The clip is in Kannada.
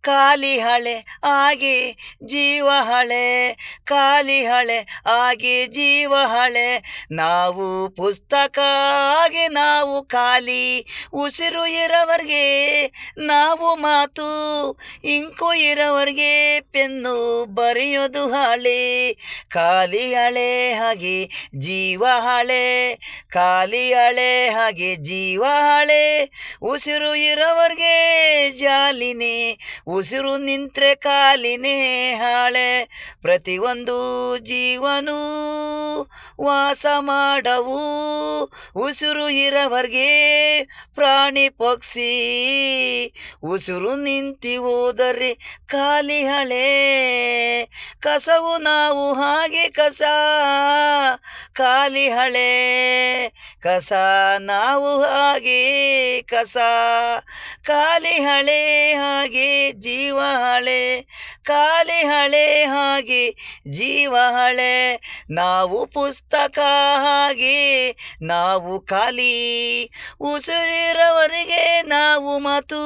ಖಾಲಿ ಹಳೆ ಆಗಿ ಜೀವ ಹಳೆ, ಖಾಲಿ ಹಳೆ ಆಗಿ ಜೀವ ಹಳೆ. ನಾವು ಪುಸ್ತಕ ಆಗಿ ನಾವು ಖಾಲಿ, ಉಸಿರು ಇರೋವರೆಗೆ ನಾವು ಮಾತು, ಇಂಕು ಇರೋವರೆಗೆ ಪೆನ್ನು ಬರೆಯೋದು ಹಾಳೆ. ಖಾಲಿ ಹಳೆ ಹಾಗೆ ಜೀವ ಹಳೆ, ಖಾಲಿ ಹಳೆ ಹಾಗೆ ಜೀವ ಹಳೆ. ಉಸಿರು ಇರೋವರೆಗೆ ಜಾಲಿನೇ, ಉಸಿರು ನಿಂತ್ರೆ ಕಾಲಿನೇ ಹಾಳೆ. ಪ್ರತಿಯೊಂದು ಜೀವನೂ ವಾಸ ಮಾಡವು, ಉಸಿರು ಇರೋವರೆಗೆ ಪ್ರಾಣಿ ಪಕ್ಷಿ. ಉಸಿರು ನಿಂತಿ ಹೋದರೆ ಖಾಲಿ ಹಳೆ. ಕಸವು ನಾವು ಹಾಗೆ ಕಸ, ಖಾಲಿ ಹಳೆ ಕಸ ನಾವು ಹಾಗೆ ಕಸ. ಖಾಲಿ ಹಳೆ ಹಾಗೆ ಜೀವ ಹಳೆ, ಖಾಲಿ ಹಳೆ ಹಾಗೆ ಜೀವ ಹಳೆ. ನಾವು ಪುಸ್ತಕ ಹಾಗೆ ನಾವು ಖಾಲಿ, ಉಸಿರಿರೋವರೆಗೆ ನಾವು ಮಾತು.